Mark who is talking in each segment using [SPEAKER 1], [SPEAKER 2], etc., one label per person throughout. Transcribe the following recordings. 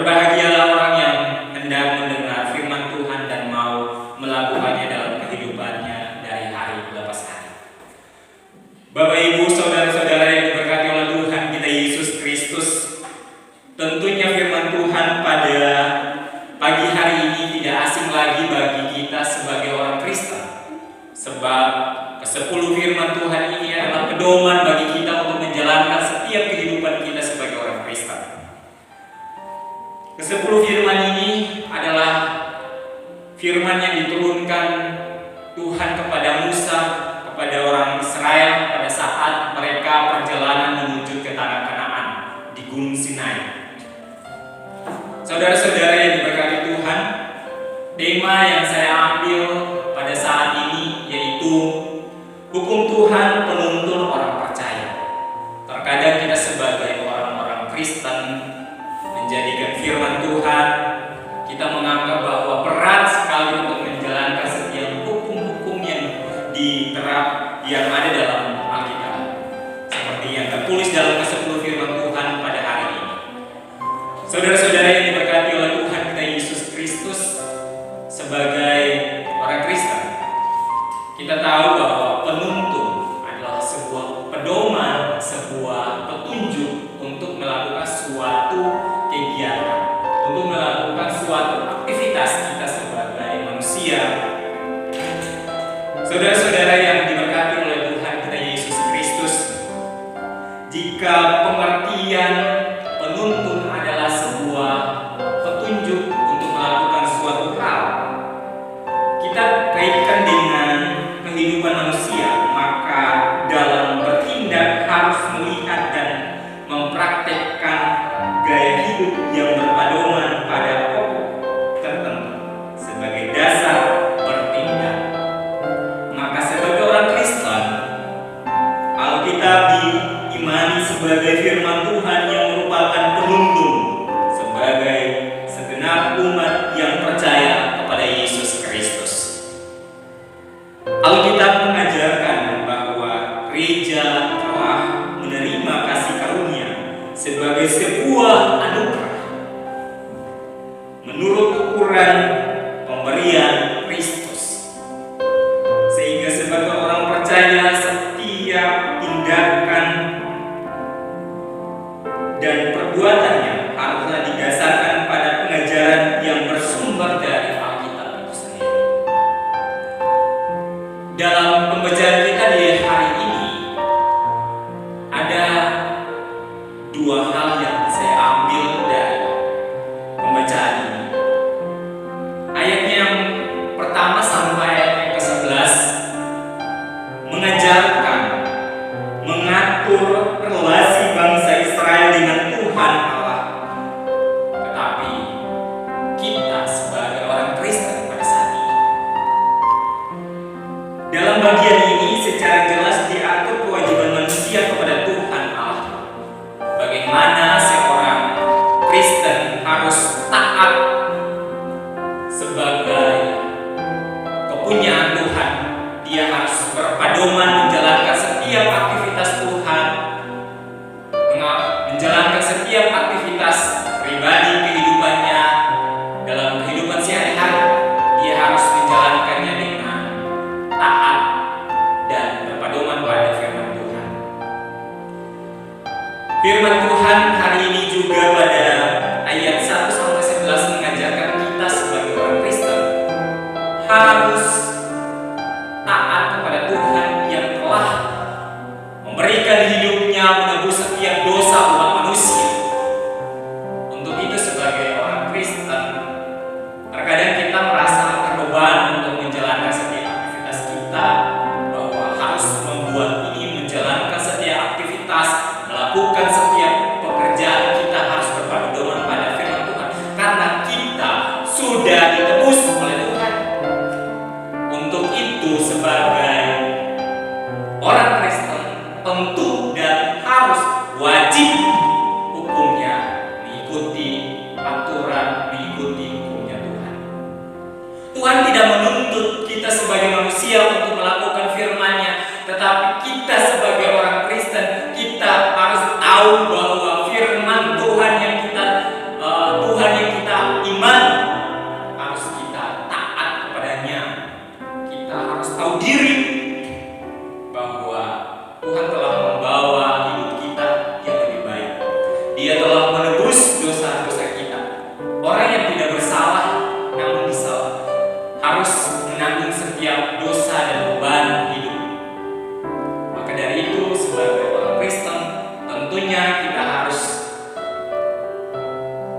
[SPEAKER 1] Berbahagialah orang yang hendak mendengar firman Tuhan dan mau melakukannya dalam kehidupannya dari hari lepas hari. Bapak, Ibu, saudara-saudara yang diberkati oleh Tuhan kita Yesus Kristus, tentunya firman Tuhan pada pagi hari ini tidak asing lagi bagi kita sebagai orang Kristen. Sebab ke-10 firman Tuhan ini adalah pedoman bagi kita untuk menjalankan setiap kehidupan kita sebagai orang Kristen. Ke-10 firman ini adalah firman yang diturunkan Tuhan kepada Musa, kepada orang Israel pada saat mereka perjalanan menuju ke tanah Kanaan di Gunung Sinai. Saudara-saudara yang diberkati Tuhan, tema yang saya ambil pada saat ini yaitu hukum Tuhan penuntun orang percaya. Terkadang kita sebagai orang-orang Kristen menjadikan firman Tuhan, kita menganggap bahwa berat sekali untuk menjalankan setiap hukum-hukum yang ada dalam Alkitab, seperti yang tertulis dalam ke-10 firman Tuhan pada hari ini. Saudara-saudara yang diberkati oleh Tuhan kita Yesus Kristus, sebagai orang Kristen, kita tahu bahwa penuntun adalah sebuah pedoman, sebuah petunjuk untuk melakukan suatu kegiatan, untuk melakukan suatu aktivitas kita sebagai manusia. Saudara-saudara yang diberkati oleh Tuhan kita Yesus Kristus, jika pengertian penuntun adalah sebuah petunjuk untuk melakukan suatu hal, kita kaitkan dengan kehidupan manusia, maka dalam bertindak harus melihat dan mempraktekkan gaya hidup yang berpedoman pada pokok tertentu sebagai dasar bertindak. Maka sebagai orang Kristen, Alkitab diimani sebagai firman Tuhan yang merupakan penuntun sebagai segenap umat yang percaya kepada Yesus Kristus. Alkitab mengajarkan bahwa gereja telah menerima kasih karunia sebagai sebuah anugerah menurut ukuran pemberian Kristus, sehingga sebagai orang percaya setiap tindakan dan perbuatannya haruslah didasarkan pada pengajaran yang bersumber dari Alkitab itu sendiri. Dalam pembacaan kita di hari ini ada dua hal yang saya ambil dari pembacaan ini. Ayatnya yang pertama sampai ayat yang ke-11 mengajarkan, mengatur relasi bangsa Israel dengan Tuhan Allah. Tetapi kita sebagai orang Kristen pada saat ini, dalam bagian ini secara jelas diatur kewajiban manusia kepada Tuhan Allah. Bagaimana seorang Kristen harus taat sebagai kepunyaan Tuhan. Dia harus berpedoman menjalankan setiap aktivitas Tuhan, menjalankan setiap aktivitas pribadi kehidupannya dalam kehidupan sehari-hari. Dia harus menjalankannya dengan taat dan berpedoman pada firman Tuhan. Firman Tuhan hari ini juga pada ayat 1 sampai 11 mengajarkan kita sebagai orang Kristen harus taat kepada Tuhan yang telah memberikan hidupnya menebus setiap dosa umat manusia. Untuk itu sebagai orang Kristen, terkadang kita merasa terbeban untuk menjalankan setiap aktivitas kita, bahwa harus membuat ini, menjalankan setiap aktivitas, melakukan setiap pekerjaan kita harus berpedoman pada firman Tuhan, karena kita sudah ditebus oleh Tuhan. Untuk itu sebagai orang Kristen tentu dan harus wajib hukumnya mengikuti aturan, mengikuti hukumnya Tuhan. Tuhan tidak menuntut kita sebagai manusia untuk melakukan firman-Nya, tetapi kita sebagai orang Kristen, kita harus tahu bahwa firman Tuhan yang Dia telah menebus dosa-dosa kita. Orang yang tidak bersalah namun disalah harus menanggung setiap dosa dan beban hidup. Maka dari itu sebagai orang Kristen tentunya kita harus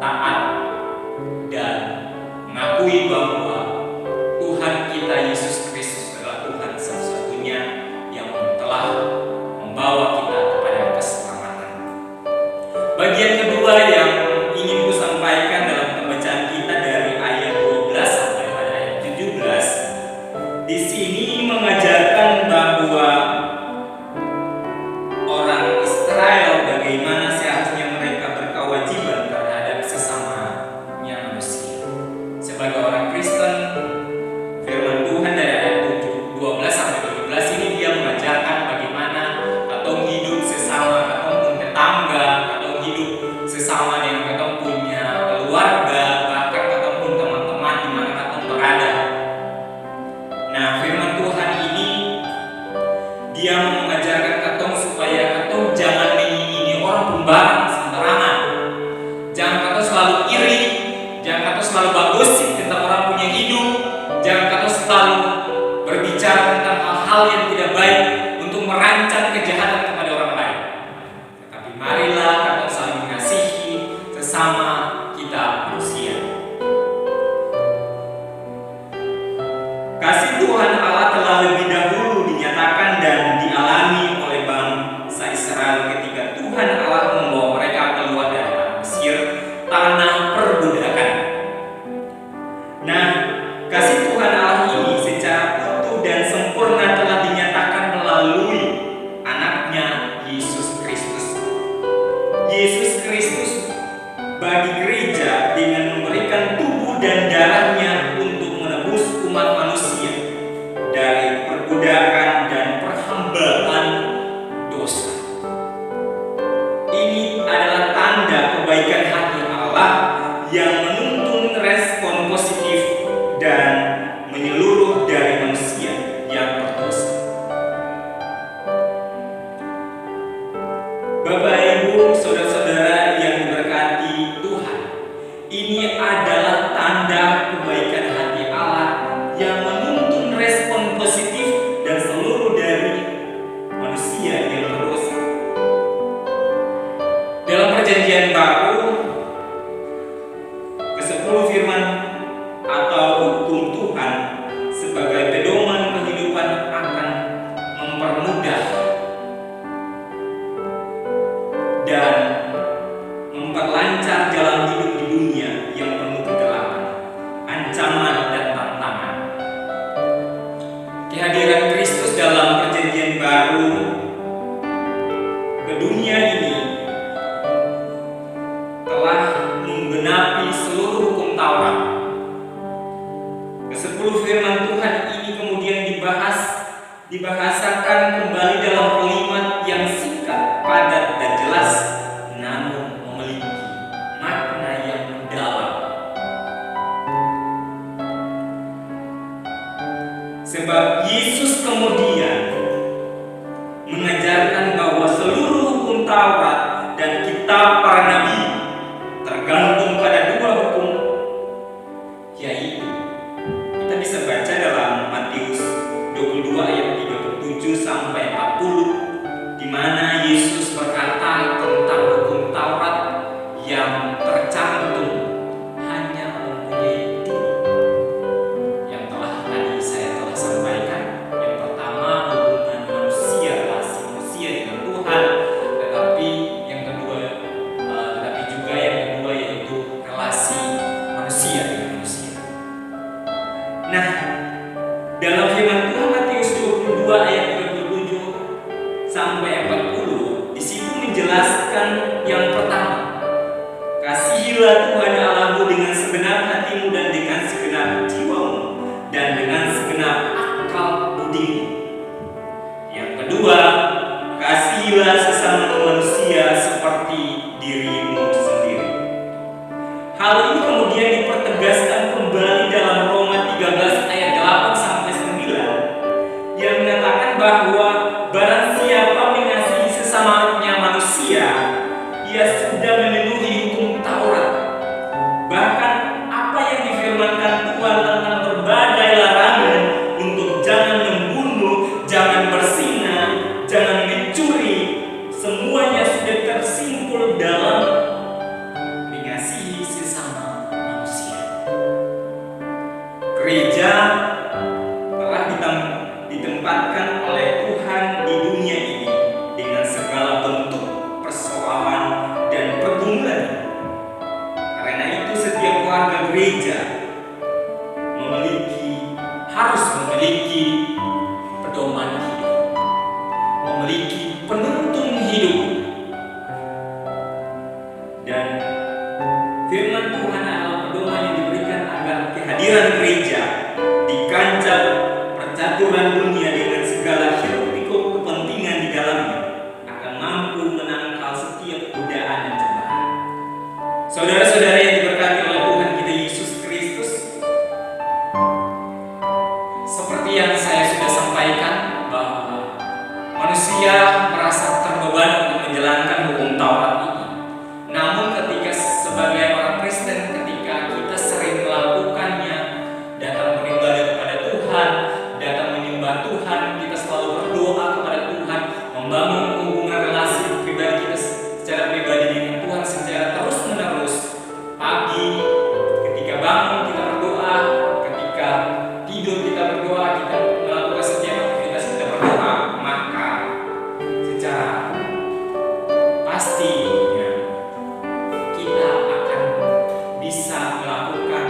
[SPEAKER 1] taat dan mengakui bahwa Tuhan kita Yesus Kristus adalah Tuhan satu-satunya yang telah membawa kita kepada keselamatan. Bagian kedua yang ingin ku sampaikan dalam pembacaan kita dari ayat 12 sampai pada ayat 17, di sini mengajarkan bahwa orang Israel bagaimana seharusnya mereka berkewajiban terhadap sesamanya manusia. Sebagai orang Kristen, firman Tuhan dari ayat 12 sampai 17 ini dia mengajarkan bagaimana katong hidup sesama, katong pun tetangga, katong hidup sesama dengan katong punya keluarga, bahkan katong pun teman-teman di mana katong berada. Nah, firman Tuhan ini dia mengajarkan katong supaya katong jangan mengingini orang pembarang sembarangan. Jangan katong selalu iri, jangan katong selalu bagosip tentang orang punya hidup, jangan katong selalu berbicara tentang hal-hal yang tidak baik untuk merancang kejahatan kepada orang lain. Tetapi marilah katong saling mengasihi sesama kita manusia. Kasih Tuhan Allah telah lebih dahulu dinyatakan dan dialami oleh bangsa Israel ketika Tuhan Allah membawa mereka keluar dari tanah Mesir, tanah perbudakan. Nah, kasih Tuhan Allah ini secara utuh dan sempurna telah dinyatakan melalui anaknya Yesus Kristus. Yesus Kristus bagi gereja dengan memberikan tubuh dan darahnya untuk menebus umat manusia dari perbudakan dan perhambaan dosa. Ini adalah tanda kebaikan hati Allah yang menuntun respon positif dan menyeluruh dari manusia yang berdosa. Bapak, Ibu, saudara-saudara yang diberkati Tuhan, ini adalah tanda kebaikan hati Allah yang menuntun respon positif dan seluruh dari manusia yang berdosa. Dalam Perjanjian Baru, ke-10 firman atau hukum Tuhan sebagai pedoman kehidupan akan mempermudah dan memperlancar jalan hidup di dunia yang penuh kegelapan, ancaman dan tantangan. Kehadiran Kristus dalam Perjanjian Baru ke dunia ini telah menggenapi seluruh hukum Taurat. Ke-10 firman Tuhan ini kemudian dibahasakan kembali dalam kalimat yang singkat, padat dan jelas, namun memiliki makna yang mendalam. Sebab Yesus kemudian mengajarkan bahwa seluruh hukum Taurat dan kitab para nabi tergantung pada dua hukum, yaitu kita bisa baca dalam Matius 22 ayat 37 sampai 40, di mana Yesus berkata tentang hukum Taurat yang tercantum hanya mempunyai dua, yang tadi saya telah sampaikan. Yang pertama, hubungan manusia, relasi manusia dengan Tuhan, tetapi juga yang kedua yaitu relasi manusia dengan manusia. Nah, dalam firman Tuhan Matius 22 ayat 37 sampai 40, di situ menjelaskan yang pertama, kasihilah Tuhan Allahmu dengan segenap hatimu dan dengan segenap jiwamu dan dengan segenap akal budimu. Yang kedua, kasihilah sesama manusia seperti dirimu sendiri. Hal ini kemudian dipertegaskan kembali dalam Roma 13 ayat 8 sampai 9 yang menyatakan bahwa barang siapa mengasihi sesamanya manusia, ia sudah gereja harus memiliki pedoman hidup, memiliki penuntun hidup. Dan firman Tuhan adalah pedoman yang diberikan agar kehadiran gereja di kancah percaturan dunia dengan segala hiruk-pikuk kepentingan di dalamnya akan mampu menangkal setiap godaan dan cobaan. Saudara-saudara yang diberkati oleh Tuhan kita Yesus Kristus, seperti yang saya sudah sampaikan bahwa manusia merasa terbeban untuk menjalankan hukum Taurat ini. Namun ketika sebagai orang Kristen, ketika kita sering melakukannya, datang beribadah kepada Tuhan, datang menyembah Tuhan, kita selalu berdoa kepada Tuhan, membangun hubungan relasi pribadi kita secara pribadi dengan Tuhan secara terus-menerus. Pagi, ketika bangun kita berdoa, ketika tidur kita berdoa, kita melakukan setiap aktivitas kita berdoa, maka secara pasti kita akan bisa melakukan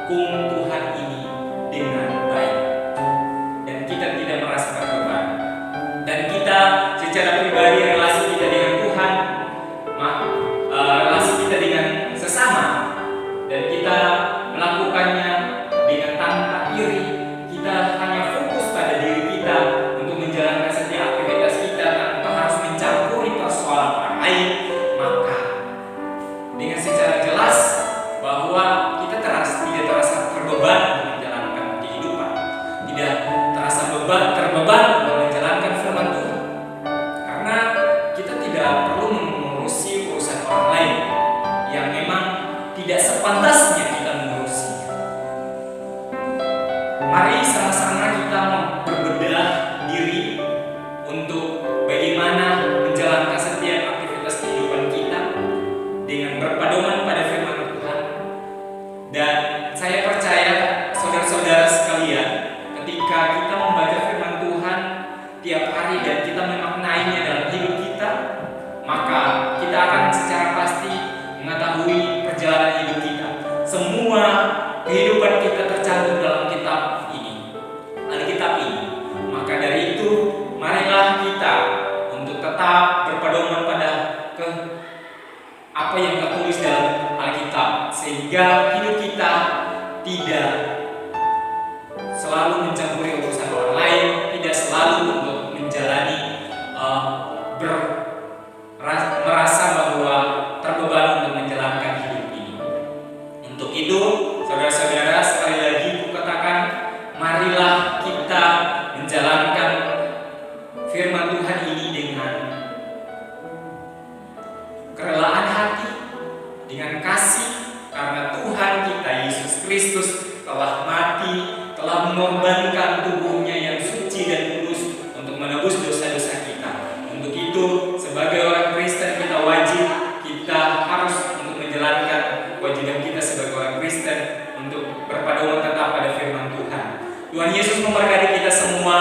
[SPEAKER 1] hukum Tuhan ini dengan baik, dan kita tidak merasa terbeban, dan kita secara pribadi relasi kita dengan Tuhan, relasi kita dengan sesama, dan kita melakukannya dengan tanpa iri. Kita hanya fokus pada diri kita untuk menjalankan setiap aktivitas kita tanpa harus mencampuri persoalan orang lain. Maka dengan secara jelas bahwa kita tidak terasa terbeban untuk menjalankan kehidupan, tidak terasa terbeban untuk menjalankan firman Tuhan, karena kita tidak perlu mengurusi urusan orang lain yang memang tidak sepantasnya kita mengurusi. Mari sama-sama kita berbenah diri untuk bagaimana menjalankan setiap aktivitas kehidupan kita dengan berpedoman pada firman Tuhan. Dan saya percaya saudara-saudara sekalian, ketika kita membaca firman Tuhan tiap hari dan kita memaknainya dalam hidup kita, maka kita akan secara pasti mengetahui perjalanan hidup kita. Semua kehidupan kita tercantum dalam kitab ini, Alkitab ini. Maka dari itu, marilah kita untuk tetap berpedoman pada apa yang tertulis dalam Alkitab, sehingga hidup kita tidak selalu mencampuri urusan orang lain, tidak selalu untuk menjalani merasa bahwa terbeban untuk menjalankan hidup ini. Untuk itu, saudara-saudara, sekali lagi kukatakan, marilah kita menjalankan firman Tuhan ini dengan kerelaan hati, dengan kasih, karena Tuhan kita Yesus Kristus telah mati, telah mengorbankan tubuhnya yang suci dan kudus untuk menebus dosa-dosa kita. Untuk itu, sebagai orang Kristen kita harus untuk menjalankan kewajiban kita sebagai orang Kristen untuk berpedoman tetap pada firman Tuhan. Tuhan Yesus memberkati kita semua.